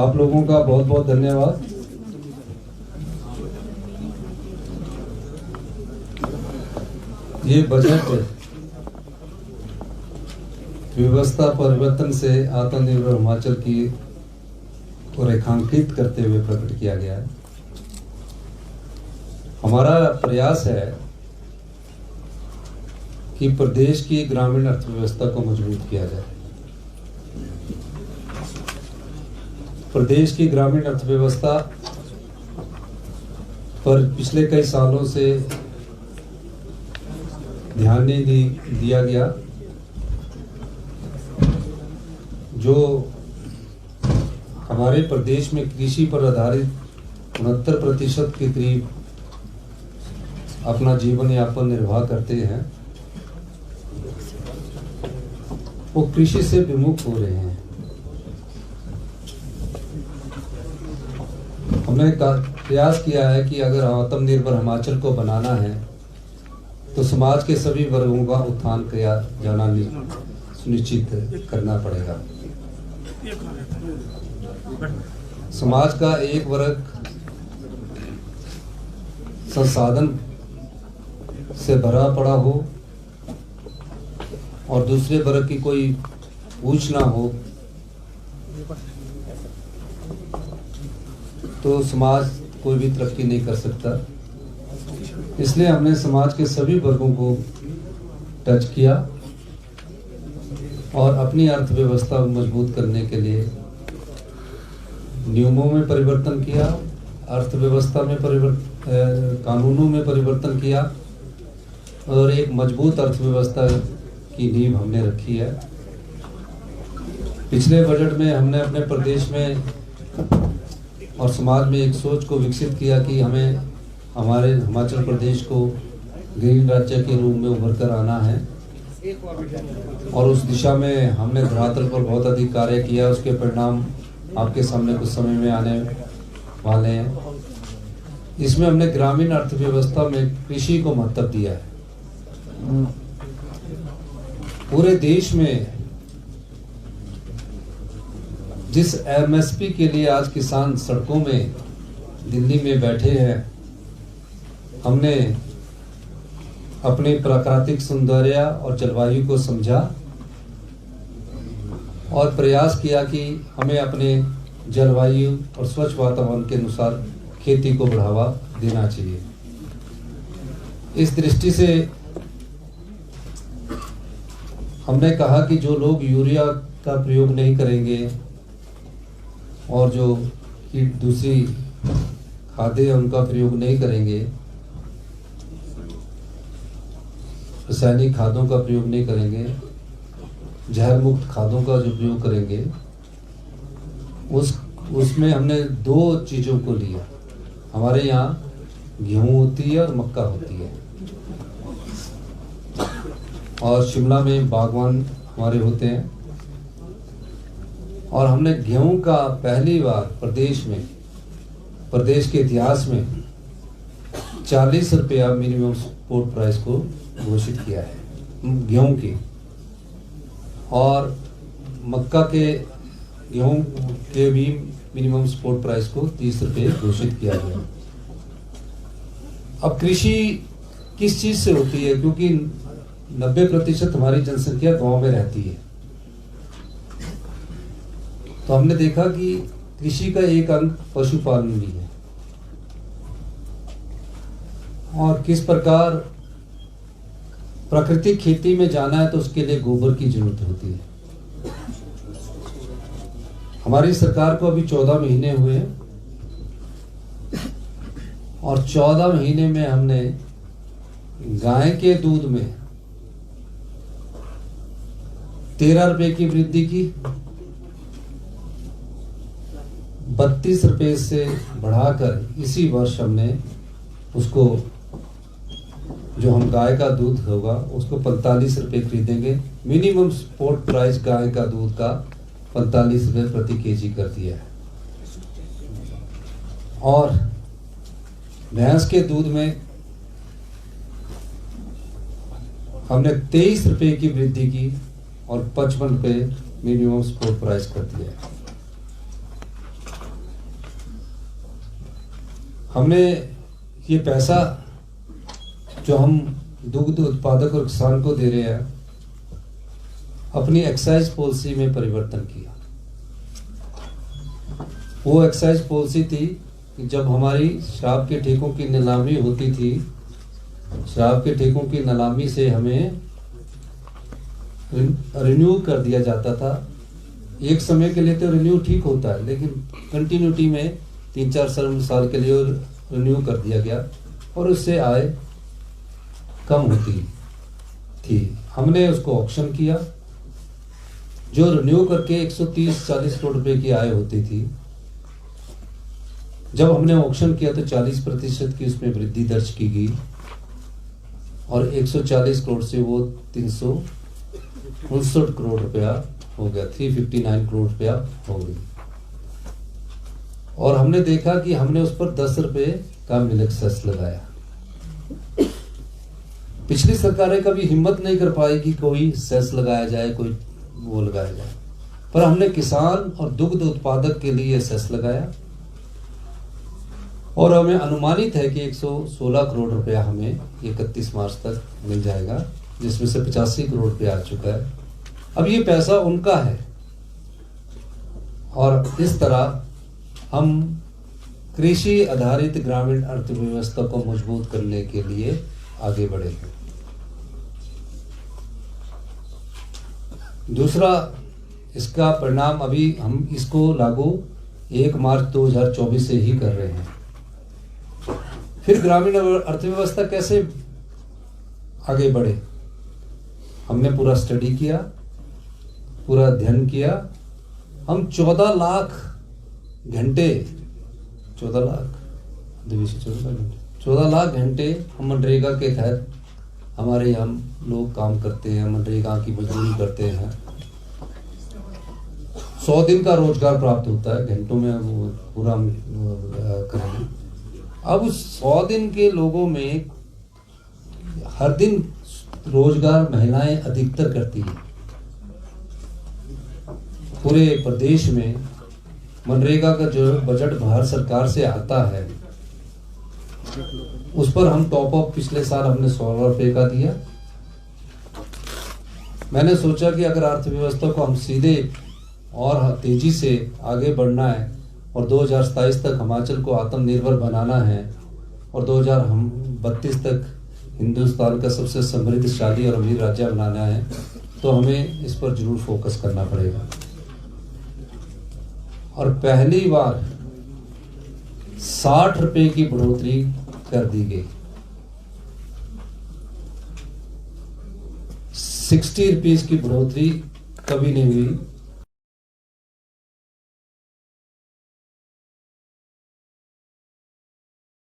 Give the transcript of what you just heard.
आप लोगों का बहुत बहुत धन्यवाद। ये बजट व्यवस्था परिवर्तन से आत्मनिर्भर हिमाचल की को रेखांकित करते हुए प्रकट किया गया है। हमारा प्रयास है कि प्रदेश की ग्रामीण अर्थव्यवस्था को मजबूत किया जाए। प्रदेश की ग्रामीण अर्थव्यवस्था पर पिछले कई सालों से ध्यान नहीं दिया गया। जो हमारे प्रदेश में कृषि पर आधारित 69% के करीब अपना जीवन यापन निर्वाह करते हैं, वो कृषि से विमुख हो रहे हैं। हमने प्रयास किया है कि अगर आत्मनिर्भर हिमाचल को बनाना है तो समाज के सभी वर्गों का उत्थान किया जाना सुनिश्चित करना पड़ेगा। समाज का एक वर्ग संसाधन से भरा पड़ा हो और दूसरे वर्ग की कोई पूछ ना हो तो समाज कोई भी तरक्की नहीं कर सकता। इसलिए हमने समाज के सभी वर्गों को टच किया और अपनी अर्थव्यवस्था मजबूत करने के लिए नियमों में परिवर्तन किया, अर्थव्यवस्था में कानूनों में परिवर्तन किया और एक मजबूत अर्थव्यवस्था की नींव हमने रखी है। पिछले बजट में हमने अपने प्रदेश में और समाज में एक सोच को विकसित किया कि हमें हमारे हिमाचल प्रदेश को ग्रीन राज्य के रूप में उभर कर आना है और उस दिशा में हमने धरातल पर बहुत अधिक कार्य किया। उसके परिणाम आपके सामने कुछ समय में आने वाले हैं। इसमें हमने ग्रामीण अर्थव्यवस्था में कृषि को महत्व दिया है। पूरे देश में जिस एमएसपी के लिए आज किसान सड़कों में दिल्ली में बैठे हैं, हमने अपने प्राकृतिक सौंदर्य और जलवायु को समझा और प्रयास किया कि हमें अपने जलवायु और स्वच्छ वातावरण के अनुसार खेती को बढ़ावा देना चाहिए। इस दृष्टि से हमने कहा कि जो लोग यूरिया का प्रयोग नहीं करेंगे और जो दूसरी खादें उनका प्रयोग नहीं करेंगे, रासायनिक खादों का प्रयोग नहीं करेंगे, जहर मुक्त खादों का जो प्रयोग करेंगे, उसमें हमने दो चीज़ों को लिया। हमारे यहाँ गेहूँ होती है और मक्का होती है और शिमला में बागवान हमारे होते हैं और हमने गेहूं का पहली बार प्रदेश के इतिहास में 40 रुपया मिनिमम सपोर्ट प्राइस को घोषित किया है गेहूं की, और मक्का के गेहूं के भी मिनिमम सपोर्ट प्राइस को 30 रुपये घोषित किया गया। अब कृषि किस चीज से होती है, क्योंकि 90% हमारी जनसंख्या गांव में रहती है, तो हमने देखा कि कृषि का एक अंग पशुपालन भी है और किस प्रकार प्राकृतिक खेती में जाना है तो उसके लिए गोबर की जरूरत होती है। हमारी सरकार को अभी 14 महीने हुए हैं और 14 महीने में हमने गाय के दूध में 13 रुपए की वृद्धि की, 32 रुपए से बढ़ाकर इसी वर्ष हमने उसको, जो हम गाय का दूध होगा उसको 45 रुपए खरीदेंगे। मिनिमम सपोर्ट प्राइस गाय का दूध का 45 रुपए प्रति केजी कर दिया है और भैंस के दूध में हमने 23 रुपए की वृद्धि की और 55 रुपए मिनिमम सपोर्ट प्राइस कर दिया है। हमने ये पैसा जो हम दुग्ध उत्पादक और किसान को दे रहे हैं, अपनी एक्साइज पॉलिसी में परिवर्तन किया। वो एक्साइज पॉलिसी थी कि जब हमारी शराब के ठेकों की नीलामी होती थी, शराब के ठेकों की नीलामी से हमें रिन्यू कर दिया जाता था। एक समय के लिए तो रिन्यू ठीक होता है, लेकिन कंटिन्यूटी में 3-4 साल के लिए रिन्यू कर दिया गया और उससे आय कम होती थी। हमने उसको ऑक्शन किया, जो रिन्यू करके 130-40 करोड़ रुपए की आय होती थी। जब हमने ऑक्शन किया तो 40% की उसमें वृद्धि दर्ज की गई और 140 करोड़ से वो 359 करोड़ रुपया हो गया, 359 करोड़ रुपया हो गई। और हमने देखा कि हमने उस पर 10 रुपए का मिल्क सेस लगाया। पिछली सरकारें कभी हिम्मत नहीं कर पाई कि कोई सेस लगाया जाए, कोई वो लगाया जाए, पर हमने किसान और दुग्ध उत्पादक के लिए सेस लगाया और हमें अनुमानित है कि 116 करोड़ रुपया हमें 31 मार्च तक मिल जाएगा, जिसमें से 85 करोड़ रुपया आ चुका है। अब ये पैसा उनका है और इस तरह हम कृषि आधारित ग्रामीण अर्थव्यवस्था को मजबूत करने के लिए आगे बढ़े हैं। दूसरा, इसका परिणाम अभी हम इसको लागू 1 मार्च 2024 से ही कर रहे हैं। फिर ग्रामीण अर्थव्यवस्था कैसे आगे बढ़े, हमने पूरा स्टडी किया, पूरा अध्ययन किया। हम 14 लाख घंटे 14 लाख घंटे हम मनरेगा के तहत हमारे यहाँ लोग काम करते हैं, मनरेगा की मजदूरी करते हैं। 100 दिन का रोजगार प्राप्त होता है, घंटों में वो पूरा करेंगे। अब 100 दिन के लोगों में हर दिन रोजगार महिलाएं अधिकतर करती हैं। पूरे प्रदेश में मनरेगा का जो बजट भारत सरकार से आता है, उस पर हम टॉप अप पिछले साल हमने 16 रुपए का दिया। मैंने सोचा कि अगर अर्थव्यवस्था को हम सीधे और तेजी से आगे बढ़ना है और 2027 तक हिमाचल को आत्मनिर्भर बनाना है और 2032 तक हिंदुस्तान का सबसे समृद्धशाली और अमीर राज्य बनाना है, तो हमें इस पर जरूर फोकस करना पड़ेगा। और पहली बार 60 रुपए की बढ़ोतरी कर दी गई। 60 रुपीज की बढ़ोतरी कभी नहीं हुई